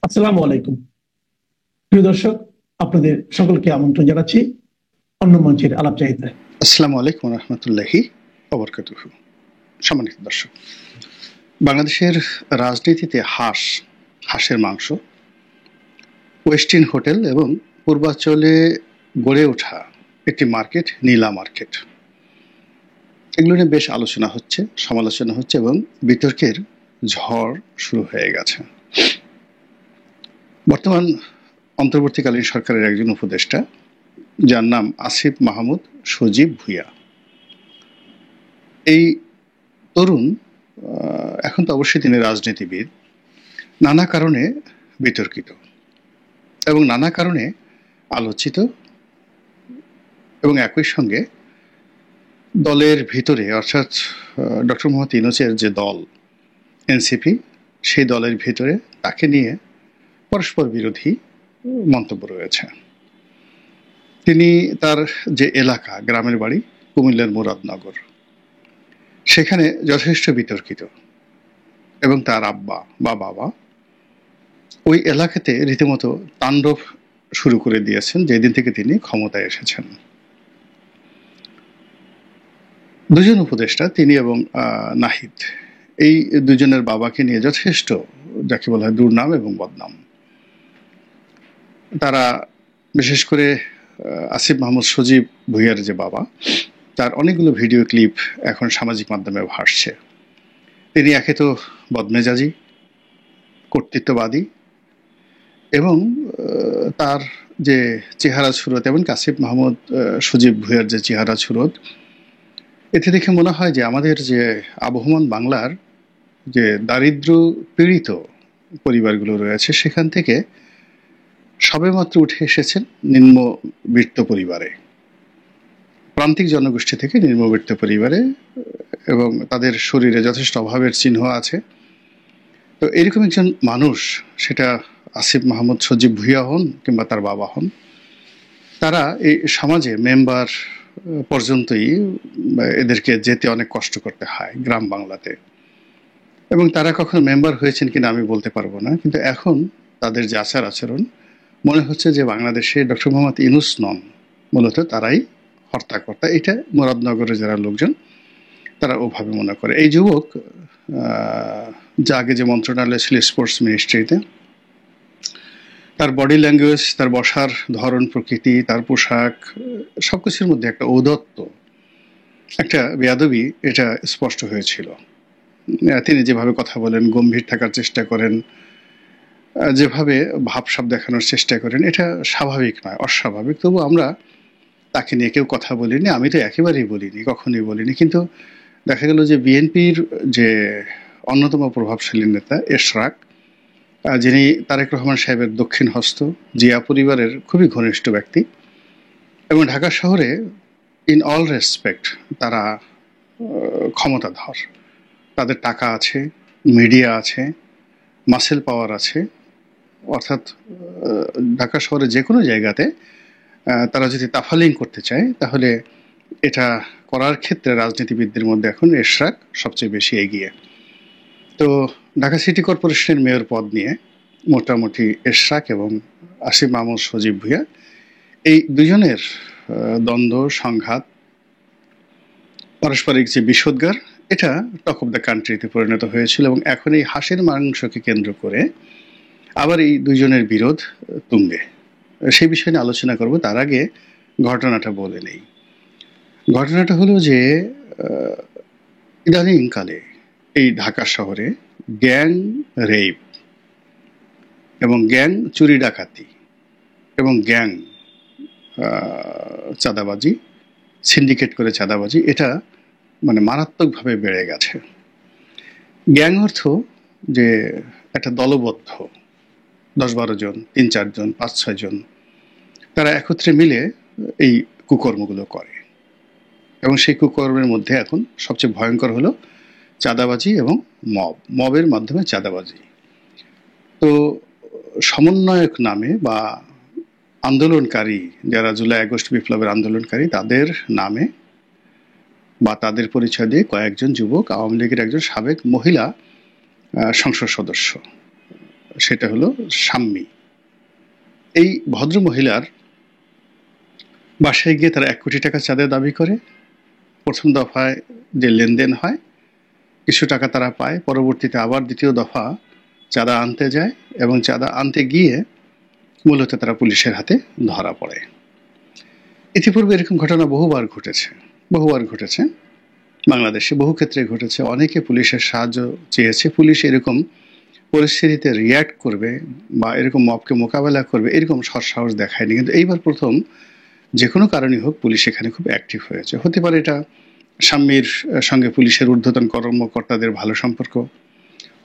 আসসালামু আলাইকুম। প্রিয় দর্শক, আপনাদের সকলকে আমন্ত্রণ জানাচ্ছি অন্য মঞ্চের আলাপচারিতায়। আসসালামু আলাইকুম রহমতুল্লাহি ওয়া বারাকাতুহু। সম্মানিত দর্শক, বাংলাদেশের রাজনীতিতে হাঁসের মাংস, ওয়েস্টিন হোটেল এবং পূর্বাঞ্চলে গড়ে ওঠা একটি মার্কেট, নীলা মার্কেট, এগুলো নিয়ে বেশ আলোচনা হচ্ছে, সমালোচনা হচ্ছে এবং বিতর্কের ঝড় শুরু হয়ে গেছে। বর্তমান অন্তর্বর্তীকালীন সরকারের একজন উপদেষ্টা, যার নাম আসিফ মাহমুদ সজীব ভুঁইয়া, এই তরুণ এখন তো অবশ্যই তিনি রাজনীতিবিদ, নানা কারণে বিতর্কিত এবং নানা কারণে আলোচিত, এবং একই সঙ্গে দলের ভিতরে অর্থাৎ ডক্টর মোহাম্মদ ইউনূসের যে দল এনসিপি, সেই দলের ভিতরে তাকে নিয়ে পরস্পর বিরোধী মন্তব্য রয়েছে। তিনি তার যে এলাকা, গ্রামের বাড়ি কুমিল্লার মুরাদনগর, সেখানে যথেষ্ট বিতর্কিত, এবং তার আব্বা বা বাবা ওই এলাকাতে রীতিমতো তাণ্ডব শুরু করে দিয়েছেন যেদিন থেকে তিনি ক্ষমতায় এসেছেন। দুজন উপদেষ্টা, তিনি এবং নাহিদ, এই দুজনের বাবাকে নিয়ে যথেষ্ট, যাকে বলা হয়, দুর্নাম এবং বদনাম। তারা বিশেষ করে আসিফ মাহমুদ সজীব ভুঁইয়ার যে বাবা, তার অনেকগুলো ভিডিও ক্লিপ এখন সামাজিক মাধ্যমে ভাসছে। তিনি একে তো বদমেজাজি, কর্তৃত্ববাদী, এবং তার যে চেহারা সুরত, এবং আসিফ মাহমুদ সজীব ভুঁইয়ার যে চেহারা সুরত, এতে দেখে মনে হয় যে আমাদের যে আবহমান বাংলার যে দারিদ্র পীড়িত পরিবারগুলো রয়েছে, সেখান থেকে সবেমাত্র উঠে এসেছেন নিম্নবিত্ত পরিবারে, প্রান্তিক জনগোষ্ঠী থেকে নিম্নবিত্ত পরিবারে, এবং তাদের শরীরে যথেষ্ট অভাবের চিহ্ন আছে। তো এরকম একজন মানুষ, সেটা আসিফ মাহমুদ সজীব ভুঁইয়া হন কিংবা তার বাবা হন, তারা এই সমাজে মেম্বার পর্যন্তই এদেরকে যেতে অনেক কষ্ট করতে হয় গ্রাম বাংলাতে, এবং তারা কখনো মেম্বার হয়েছেন কিনা আমি বলতে পারবো না, কিন্তু এখন তাদের যে আচার আচরণ, মনে হচ্ছে যে বাংলাদেশে ডক্টর মোহাম্মদ ইউনূস নন, মূলত তারাই হর্তাকর্তা। এটা মুরাদনগরের যারা লোকজন, তারা ওভাবে মনে করে। এই যুবক, যা আগে যে মন্ত্রণালয় ছিল স্পোর্টস মিনিস্ট্রিতে, তার বডি ল্যাঙ্গুয়েজ, তার বসার ধরন, প্রকৃতি, তার পোশাক, সবকিছুর মধ্যে একটা ঔদ্ধত্য, একটা বেয়াদবি, এটা স্পষ্ট হয়েছিল। তিনি যেভাবে কথা বলেন, গম্ভীর থাকার চেষ্টা করেন, যেভাবে ভাবসাব দেখানোর চেষ্টা করেন, এটা স্বাভাবিক নয়, অস্বাভাবিক। তবু আমরা তাকে নিয়ে কেউ কথা বলিনি, আমি তো একেবারেই বলিনি, কখনোই বলিনি। কিন্তু দেখা গেল যে বিএনপির যে অন্যতম প্রভাবশালী নেতা এশরাক, যিনি তারেক রহমান সাহেবের দক্ষিণ হস্ত, জিয়া পরিবারের খুবই ঘনিষ্ঠ ব্যক্তি, এবং ঢাকা শহরে ইন অল রেসপেক্ট তারা ক্ষমতাধর, তাদের টাকা আছে, মিডিয়া আছে, মাসেল পাওয়ার আছে, অর্থাৎ ঢাকা শহরে যে কোনো জায়গাতে তারা যদি তাফালিং করতে চায়, তাহলে এটা করার ক্ষেত্রে রাজনীতিবিদদের মধ্যে এখন এশরাক সবচেয়ে বেশি এগিয়ে। তো ঢাকা সিটি কর্পোরেশনের মেয়র পদ নিয়ে মোটামুটি এশরাক এবং আসিফ মাহমুদ সজীব ভুঁইয়া, এই দুজনের দ্বন্দ্ব, সংঘাত, পারস্পরিক যে বিষোদ্গার, এটা টক অফ দ্য কান্ট্রিতে পরিণত হয়েছিল। এবং এখন এই হাঁসের মাংসকে কেন্দ্র করে আবার এই দুইজনের বিরোধ তুঙ্গে। সেই বিষয় নিয়ে আলোচনা করব। তার আগে ঘটনাটা বলে নেই। ঘটনাটা হলো যে ইদানিংকালে এই ঢাকা শহরে গ্যাং রেপ এবং গ্যাং চুরি ডাকাতি এবং গ্যাং চাঁদাবাজি, সিন্ডিকেট করে চাঁদাবাজি, এটা মানে মারাত্মকভাবে বেড়ে গেছে। গ্যাং অর্থ যে একটা দলবদ্ধ 10-12 জন, 3-4 জন, 5-6 জন, তারা একত্রে মিলে এই কুকর্মগুলো করে। এবং সেই কুকর্মের মধ্যে এখন সবচেয়ে ভয়ঙ্কর হলো চাঁদাবাজি এবং মবের মাধ্যমে চাঁদাবাজি। তো সমন্বয়ক নামে বা আন্দোলনকারী, যারা জুলাই আগস্ট বিপ্লবের আন্দোলনকারী, তাদের নামে বা তাদের পরিচয় দিয়ে কয়েকজন যুবক, আওয়ামী লীগের একজন সাবেক মহিলা সংসদ সদস্য, সেটা হলো শাম্মী। এই ভদ্র মহিলার বাসায় গিয়ে তারা 1 কোটি টাকা চাঁদের দাবি করে। প্রথম দফায় যে লেনদেন হয় কিছু টাকা তারা পায়, পরবর্তীতে আবার দ্বিতীয় দফা চাঁদা আনতে যায় এবং চাঁদা আনতে গিয়ে মূলত তারা পুলিশের হাতে ধরা পড়ে। ইতিপূর্বে এরকম ঘটনা বহুবার ঘটেছে বাংলাদেশে, বহু ক্ষেত্রে ঘটেছে। অনেকে পুলিশের সাহায্য চেয়েছে, পুলিশ এরকম পরিস্থিতিতে রিয়্যাক্ট করবে বা এরকম মবকে মোকাবেলা করবে এরকম সৎসাহস দেখায়নি। কিন্তু এইবার প্রথম যে কোনো কারণেই হোক পুলিশ এখানে খুব অ্যাক্টিভ হয়েছে। হতে পারে এটা শাম্মীর সঙ্গে পুলিশের ঊর্ধ্বতন কর্মকর্তাদের ভালো সম্পর্ক,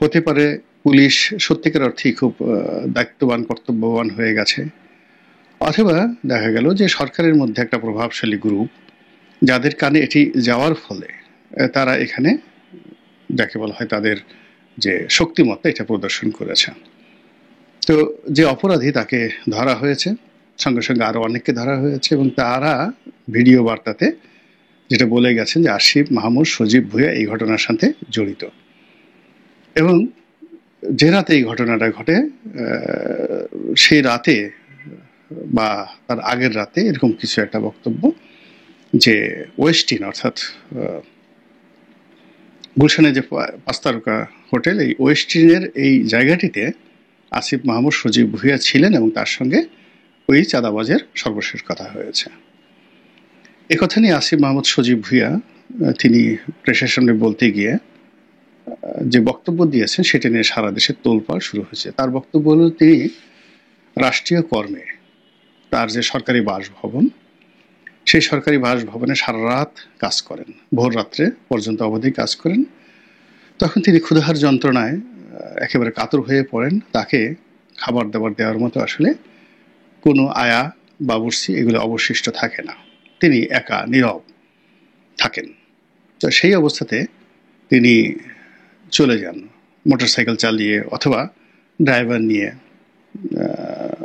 হতে পারে পুলিশ সত্যিকার অর্থেই খুব দায়িত্ববান কর্তব্যবান হয়ে গেছে, অথবা দেখা গেল যে সরকারের মধ্যে একটা প্রভাবশালী গ্রুপ যাদের কানে এটি যাওয়ার ফলে তারা এখানে যাকে বলা হয় তাদের যে শক্তিমত্তা এটা প্রদর্শন করেছে। তো যে অপরাধী তাকে ধরা হয়েছে, সঙ্গে সঙ্গে আরো অনেককে ধরা হয়েছে এবং তারা ভিডিও বার্তাতে যেটা বলে গেছেন যে আসিফ মাহমুদ সজীব ভুঁইয়া এই ঘটনার সাথে জড়িত। এবং যে রাতে এই ঘটনাটা ঘটে সেই রাতে বা তার আগের রাতে এরকম কিছু একটা বক্তব্য যে ওয়েস্টিন অর্থাৎ গুলশানে যে 5 তারকা হোটেল, এই ওয়েস্টিনের এই জায়গাটিতে আসিফ মাহমুদ সজীব ভুঁইয়া ছিলেন এবং তার সঙ্গে ওই চাঁদাবাজের সর্বশেষ কথা হয়েছে। এ কথা নিয়ে আসিফ মাহমুদ সজীব ভুঁইয়া তিনি প্রেসের সামনে বলতে গিয়ে যে বক্তব্য দিয়েছেন সেটা নিয়ে সারা দেশে তোলপাড় শুরু হয়েছে। তার বক্তব্য হলো তিনি রাষ্ট্রীয় কর্মে তার যে সরকারি বাসভবন, সেই সরকারি বাসভবনে সারা রাত কাজ করেন, ভোর রাত্রে পর্যন্ত অবধি কাজ করেন। তখন তিনি ক্ষুধার যন্ত্রণায় একেবারে কাতর হয়ে পড়েন, তাকে খাবার দাবার দেওয়ার মতো আসলে কোনো আয়া বাবুর্চি এগুলো অবশিষ্ট থাকে না, তিনি একা নীরব থাকেন। তো সেই অবস্থাতে তিনি চলে যান মোটরসাইকেল চালিয়ে অথবা ড্রাইভার নিয়ে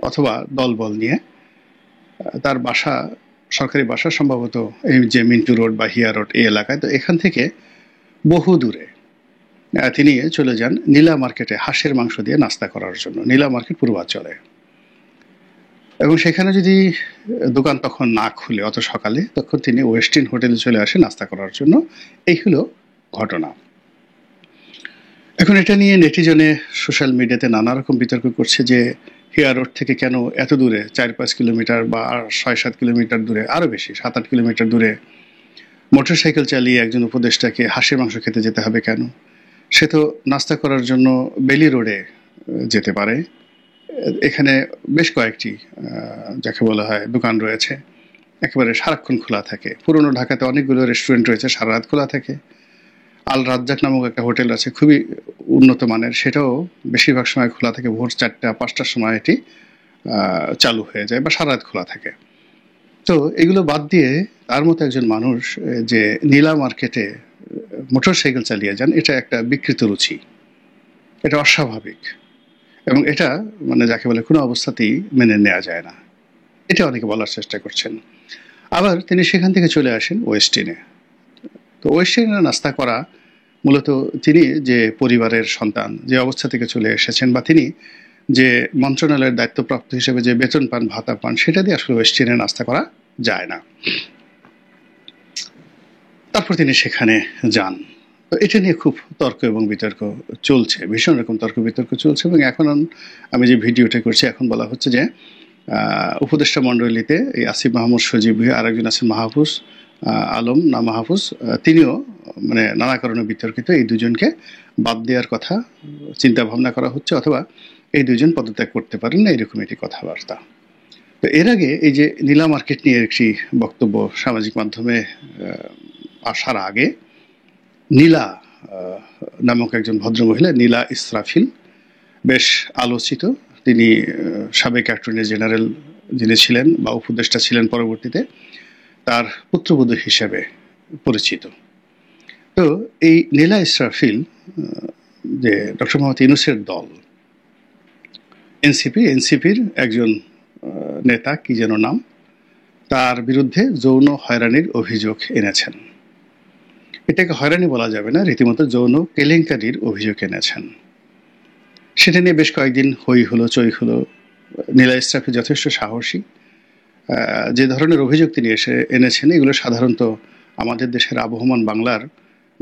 অথবা দলবল নিয়ে। তার বাসা সরকারি বাসা সম্ভবত এই যে মিন্টু রোড বা হিয়া রোড এই এলাকায়। তো এখান থেকে বহু দূরে তিনি চলে যান নীলা মার্কেটে হাঁসের মাংস দিয়ে নাস্তা করার জন্য, নীলা মার্কেট পূর্বাঞ্চলে। এবং সেখানে যদি দোকান তখন না খুলে অত সকালে, তখন তিনি ওয়েস্টিন হোটেলে চলে আসেন নাস্তা করার জন্য। এই হলো ঘটনা। এখন এটা নিয়ে নেটিজনে সোশ্যাল মিডিয়াতে নানা রকম বিতর্ক করছে যে হিয়া রোড থেকে কেন এত দূরে 4-5 কিলোমিটার বা 6-7 কিলোমিটার দূরে, আরো বেশি 7-8 কিলোমিটার দূরে মোটরসাইকেল চালিয়ে একজন উপদেষ্টাকে হাঁসের মাংস খেতে যেতে হবে কেন? সে তো নাস্তা করার জন্য বেলি রোডে যেতে পারে। এখানে বেশ কয়েকটি যাকে বলা হয় দোকান রয়েছে, একেবারে সারাক্ষণ খোলা থাকে। পুরনো ঢাকাতে অনেকগুলো রেস্টুরেন্ট রয়েছে, সারা রাত খোলা থাকে। আল রাজ্জাক নামক একটা হোটেল আছে, খুবই উন্নত মানের, সেটাও বেশিরভাগ সময় খোলা থাকে। ভোর 4টা-5টার সময় এটি চালু হয়ে যায় বা সারা রাত খোলা থাকে। তো এগুলো বাদ দিয়ে তার মতো একজন মানুষ যে নীলা মার্কেটে মোটরসাইকেল চালিয়ে যান, এটা একটা বিকৃত রুচি, এটা অস্বাভাবিক এবং এটা মানে যাকে বলে কোনো অবস্থাতেই মেনে নেওয়া যায় না, এটা অনেকে বলার চেষ্টা করছেন। আবার তিনি সেখান থেকে চলে আসেন ওয়েস্টিনে। তো ওয়েস্টিনে নাস্তা করা মূলত তিনি যে পরিবারের সন্তান, যে অবস্থা থেকে চলে এসেছেন বা তিনি যে মন্ত্রণালয়ের দায়িত্বপ্রাপ্ত হিসেবে যে বেতন পান, ভাতা পান, সেটা দিয়ে আসলে ওয়েস্টিনে নাস্তা করা যায় না। তারপর তিনি সেখানে যান। তো এটা নিয়ে খুব তর্ক এবং বিতর্ক চলছে, ভীষণ রকম তর্ক বিতর্ক চলছে। এবং এখন আমি যে ভিডিওটা করছি, এখন বলা হচ্ছে যে উপদেষ্টা মণ্ডলীতে এই আসিফ মাহমুদ সজীব ভুঁইয়া, আরেকজন আছেন মাহফুজ আলম না মাহফুজ, তিনিও মানে নানা কারণে বিতর্কিত। এই দুজনকে বাদ দেওয়ার কথা চিন্তা ভাবনা করা হচ্ছে, অথবা এই দুজন পদত্যাগ করতে পারেন না, এরকম একটি কথাবার্তা। তো এর আগে এই যে নীলা মার্কেট নিয়ে একটি বক্তব্য সামাজিক মাধ্যমে আসার আগে নীলা নামক একজন ভদ্রমহিলা, নীলা ইসরাফিল, বেশ আলোচিত। তিনি সাবেক অ্যাটর্নি জেনারেল যিনি ছিলেন বা উপদেষ্টা ছিলেন, পরবর্তীতে তার পুত্রবধূ হিসেবে পরিচিত। তো এই নীলা ইসরাফিল যে ডক্টর মোহাম্মদ ইউনূসের দল এনসিপির একজন নেতা, কি যেন নাম, তার বিরুদ্ধে যৌন হয়রানির অভিযোগ এনেছেন। এটাকে হয়রানি বলা যাবে না, রীতিমতো যৌন কেলেঙ্কারির অভিযোগ এনেছেন। সেটা নিয়ে বেশ কয়েকদিন হই হলো চই হলো। নীলা ইসরাফি যথেষ্ট সাহসী। যে ধরনের অভিযোগ তিনি এনেছেন এগুলো সাধারণত আমাদের দেশের আবহমান বাংলার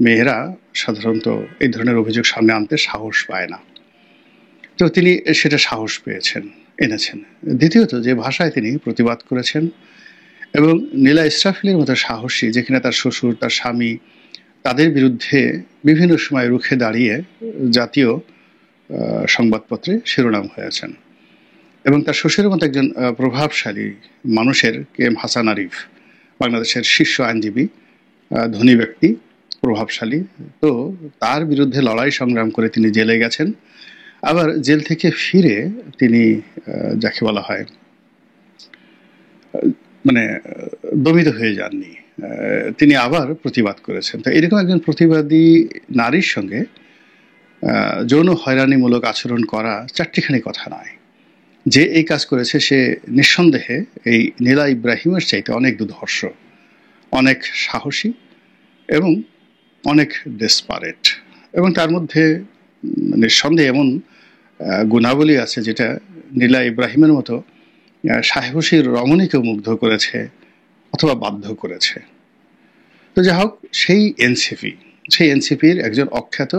মেয়েরা সাধারণত এই ধরনের অভিযোগ সামনে আনতে সাহস পায় না। তো তিনি সেটা সাহস পেয়েছেন, এনেছেন। দ্বিতীয়ত যে ভাষায় তিনি প্রতিবাদ করেছেন, এবং নীলা ইসরাফিলের মতো সাহসী, যেখানে তার শ্বশুর, তার স্বামী, তাদের বিরুদ্ধে বিভিন্ন সময় রুখে দাঁড়িয়ে জাতীয় সংবাদপত্রে শিরোনাম হয়েছেন। এবং তার শ্বশুরের মতো একজন প্রভাবশালী মানুষের, কে এম হাসান আরিফ, বাংলাদেশের শীর্ষ আইনজীবী, ধনী ব্যক্তি, প্রভাবশালী, তো তার বিরুদ্ধে লড়াই সংগ্রাম করে তিনি জেলে গেছেন। আবার জেল থেকে ফিরে তিনি যাকে বলা হয় মানে দমিত হয়ে যাননি, তিনি আবার প্রতিবাদ করেছেন। তো এরকম একজন প্রতিবাদী নারীর সঙ্গে যৌন হয়রানিমূলক আচরণ করা চারটিখানি কথা নয়। যে এই কাজ করেছে সে নিঃসন্দেহে এই নীলা ইব্রাহিমের চাইতে অনেক দুর্ধর্ষ, অনেক সাহসী এবং অনেক ডেসপারেট। এবং তার মধ্যে নিঃসন্দেহে এমন গুণাবলী আছে যেটা নীলা ইব্রাহিমের মতো সাহসী রমণীকেও মুগ্ধ করেছে অথবা বাধ্য করেছে। তো যাই হোক, সেই এনসিপির একজন অখ্যাত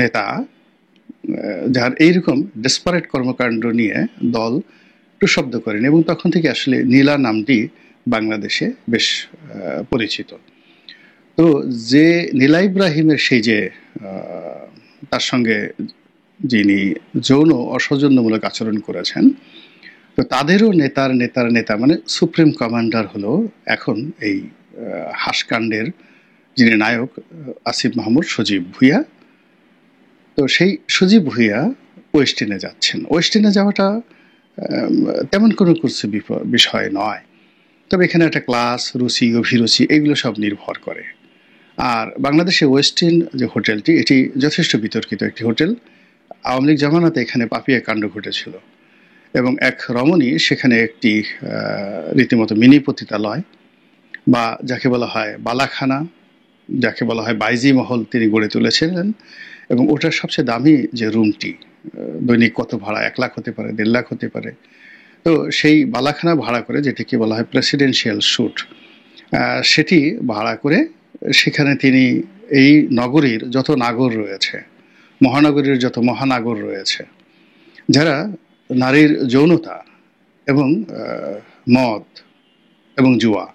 নেতা, যার এইরকম ডেসপারেট কর্মকাণ্ড নিয়ে দল প্রশব্দ করেন, এবং তখন থেকে আসলে নীলা নামটি বাংলাদেশে বেশ পরিচিত। তো যে নীলা ইব্রাহিমের সেই যে তার সঙ্গে যিনি যৌন অসৌজন্যমূলক আচরণ করেছেন, তো তাদেরও নেতার নেতা মানে সুপ্রিম কমান্ডার হলো এখন এই হাসকাণ্ডের যিনি নায়ক, আসিফ মাহমুদ সজীব ভুঁইয়া। তো সেই সজীব ভুঁইয়া ওয়েস্টিনে যাচ্ছেন। ওয়েস্টিনে যাওয়াটা তেমন কোনো বিষয় নয়, তবে এখানে একটা ক্লাস, রুচি, অভিরুচি এগুলো সব নির্ভর করে। আর বাংলাদেশে ওয়েস্টিন যে হোটেলটি, এটি যথেষ্ট বিতর্কিত একটি হোটেল। আওয়ামী লীগ জামানাতে এখানে পাপিয়া কাণ্ড ঘটেছিল, এবং এক রমণী সেখানে একটি রীতিমতো মিনি পতিতালয় বা যাকে বলা হয় বালাখানা, যাকে বলা হয় বাইজি মহল তিনি গড়ে তুলেছিলেন। এবং ওটার সবচেয়ে দামি যে রুমটি, দৈনিক কত ভাড়া, 1 লাখ হতে পারে, 1.5 লাখ হতে পারে। তো সেই বালাখানা ভাড়া করে, যেটিকে বলা হয় প্রেসিডেন্সিয়াল স্যুট, সেটি ভাড়া করে সেখানে তিনি এই নগরীর যত নাগর রয়েছে, মহানগরীর যত মহানাগর রয়েছে, যারা নারীর যৌনতা এবং মদ এবং জুয়া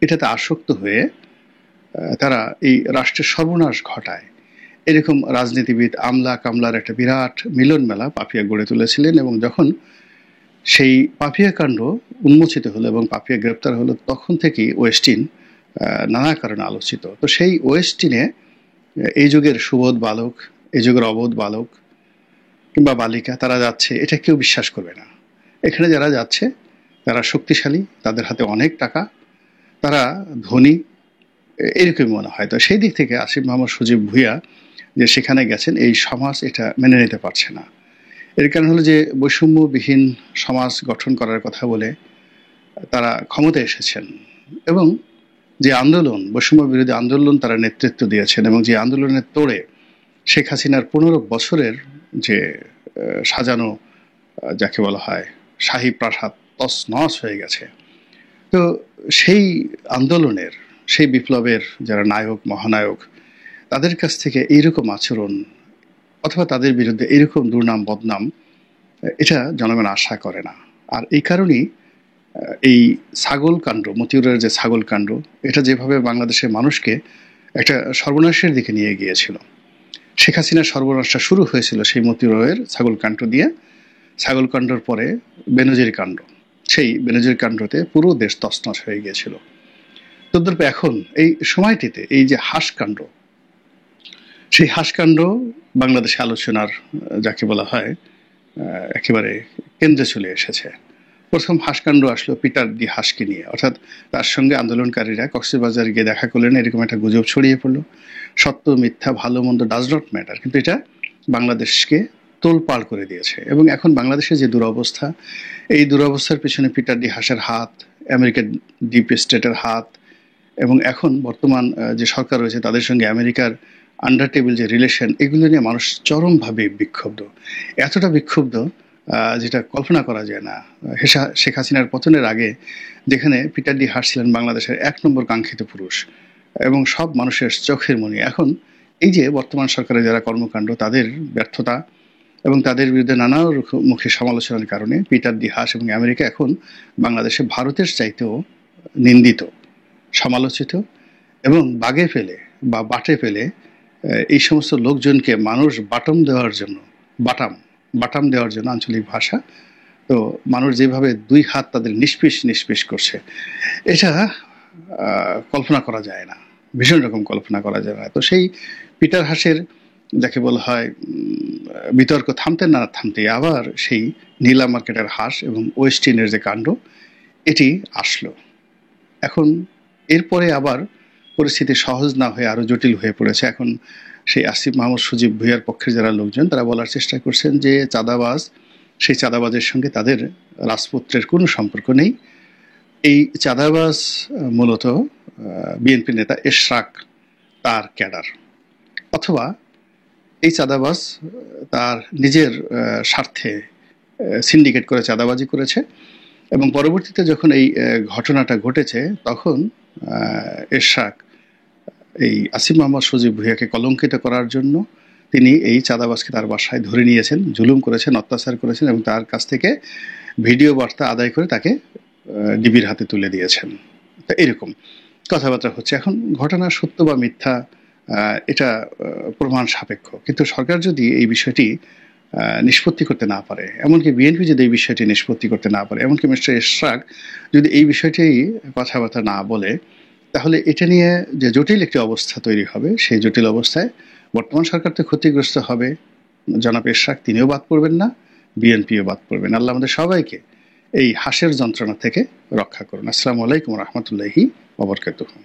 এটাতে আসক্ত হয়ে তারা এই রাষ্ট্রের সর্বনাশ ঘটায়, এরকম রাজনীতিবিদ আমলা কামলার একটা বিরাট মিলন মেলা পাপিয়া গড়ে তুলেছিলেন। এবং যখন সেই পাপিয়া কাণ্ড উন্মোচিত হলো এবং পাপিয়া গ্রেপ্তার হলো, তখন থেকেই ওয়েস্টিন নানা কারণে আলোচিত। তো সেই ওয়েস্টিনে এই যুগের সুবোধ বালক, এই যুগের অবোধ বালক কিংবা বালিকা তারা যাচ্ছে, এটা কেউ বিশ্বাস করবে না। এখানে যারা যাচ্ছে তারা শক্তিশালী, তাদের হাতে অনেক টাকা, তারা ধনী, এরকমই মনে হয়। তো সেই দিক থেকে আসিফ মাহমুদ সজীব ভুঁইয়া যে সেখানে গেছেন, এই সমাজ এটা মেনে নিতে পারছে না। এর কারণ হলো যে বৈষম্যবিহীন সমাজ গঠন করার কথা বলে তারা ক্ষমতায় এসেছেন, এবং যে আন্দোলন, বৈষম্য বিরোধী আন্দোলন তারা নেতৃত্ব দিয়েছেন, এবং যে আন্দোলনের তোড়ে শেখ হাসিনার 15 বছরের যে সাজানো যাকে বলা হয় শাহী প্রাসাদ তছনছ হয়ে গেছে। তো সেই আন্দোলনের, সেই বিপ্লবের যারা নায়ক, মহানায়ক, তাদের কাছ থেকে এইরকম আচরণ অথবা তাদের বিরুদ্ধে এইরকম দুর্নাম বদনাম, এটা জনগণ আশা করে না। আর এই কারণেই এই ছাগল কাণ্ড, মতিউরের যে ছাগল কাণ্ড, এটা যেভাবে বাংলাদেশের মানুষকে একটা সর্বনাশের দিকে নিয়ে গিয়েছিল, শেখ হাসিনার সর্বনাশটা শুরু হয়েছিল সেই মতিউরের ছাগল কাণ্ড দিয়ে। ছাগল কাণ্ডর পরে বেনজির কাণ্ড, সেই বেনজির কাণ্ডতে পুরো দেশ তছনছ হয়ে গিয়েছিল। তদ্রূপ এখন এই সময়টিতে এই যে হাসকাণ্ড, সেই হাসকাণ্ড বাংলাদেশে আলোচনার যাকে বলা হয় একেবারে কেন্দ্রে চলে এসেছে। প্রথম হাসকাণ্ড আসলো পিটার ডি হাসকে নিয়ে, অর্থাৎ তার সঙ্গে আন্দোলনকারীরা কক্সবাজার গিয়ে দেখা করলেন, এরকম একটা গুজব ছড়িয়ে পড়লো। সত্য মিথ্যা ভালো মন্দ ডাজ নট ম্যাটার, কিন্তু এটা বাংলাদেশকে তোলপাড় করে দিয়েছে। এবং এখন বাংলাদেশের যে দুরবস্থা, এই দুরবস্থার পিছনে পিটার ডি হাসের হাত, আমেরিকার ডিপ স্টেটের হাত, এবং এখন বর্তমান যে সরকার রয়েছে তাদের সঙ্গে আমেরিকার আন্ডার টেবিল যে রিলেশন, এগুলো নিয়ে মানুষ চরমভাবে বিক্ষুব্ধ। এতটা বিক্ষুব্ধ যেটা কল্পনা করা যায় না। শেখ হাসিনার পতনের আগে যেখানে পিটার ডি হাস ছিলেন বাংলাদেশের 1 নম্বর কাঙ্ক্ষিত পুরুষ এবং সব মানুষের চোখের মণি, এখন এই যে বর্তমান সরকারের যারা কর্মকাণ্ড, তাদের ব্যর্থতা এবং তাদের বিরুদ্ধে নানা মুখে সমালোচনার কারণে পিটার ডি হাস এবং আমেরিকা এখন বাংলাদেশে ভারতের চাইতেও নিন্দিত, সমালোচিত এবং বাগে ফেলে বা বাটে ফেলে এই সমস্ত লোকজনকে মানুষ বাটাম দেওয়ার জন্য আঞ্চলিক ভাষা, তো মানুষ যেভাবে 2 হাত তাদের নিষ্পিস করছে, এটা কল্পনা করা যায় না, ভীষণ রকম কল্পনা করা যায় না। তো সেই পিটার হাসের যাকে বলা হয় বিতর্ক থামতে না থামতে আবার সেই নীলা মার্কেটের হাঁস এবং ওয়েস্টিনের যে কাণ্ড, এটি আসলো। এখন এরপরে আবার পরিস্থিতি সহজ না হয়ে আরো জটিল হয়ে পড়েছে। এখন সেই আসিফ মাহমুদ সজীব ভুঁইয়ার পক্ষের যারা লোকজন, তারা বলার চেষ্টা করছেন যে চাঁদাবাজ, সেই চাঁদাবাজের সঙ্গে তাদের রাজপুত্রের কোনো সম্পর্ক নেই। এই চাঁদাবাজ মূলত বিএনপি নেতা এশরাক তার ক্যাডার, অথবা এই চাঁদাবাজ তার নিজের স্বার্থে সিন্ডিকেট করে চাঁদাবাজি করেছে এবং পরবর্তীতে যখন এই ঘটনাটা ঘটেছে তখন এরশাদ এই আসিফ মাহমুদ সজীব ভুঁইয়াকে কলঙ্কিত করার জন্য তিনি এই চাঁদাবাজকে তার বাসায় ধরে নিয়েছেন, জুলুম করেছেন, অত্যাচার করেছেন এবং তার কাছ থেকে ভিডিও বার্তা আদায় করে তাকে ডিবির হাতে তুলে দিয়েছেন। তো এরকম কথাবার্তা হচ্ছে। এখন ঘটনা সত্য বা মিথ্যা এটা প্রমাণ সাপেক্ষ, কিন্তু সরকার যদি এই বিষয়টি নিষ্পত্তি করতে না পারে, এমনকি বিএনপি যদি এই বিষয়টি নিষ্পত্তি করতে না পারে, এমনকি মিস্টার এশরাক যদি এই বিষয়টি কথাবার্তা না বলে, তাহলে এটা নিয়ে যে জটিল একটি অবস্থা তৈরি হবে, সেই জটিল অবস্থায় বর্তমান সরকার তো ক্ষতিগ্রস্ত হবে, জনাব এশরাক তিনিও বাদ পড়বেন না, বিএনপিও বাদ পড়বেন। আল্লাহ আমাদের সবাইকে এই হাসের যন্ত্রণা থেকে রক্ষা করুন। আসসালামু আলাইকুম ওয়া রাহমাতুল্লাহি ওয়া বারাকাতুহু।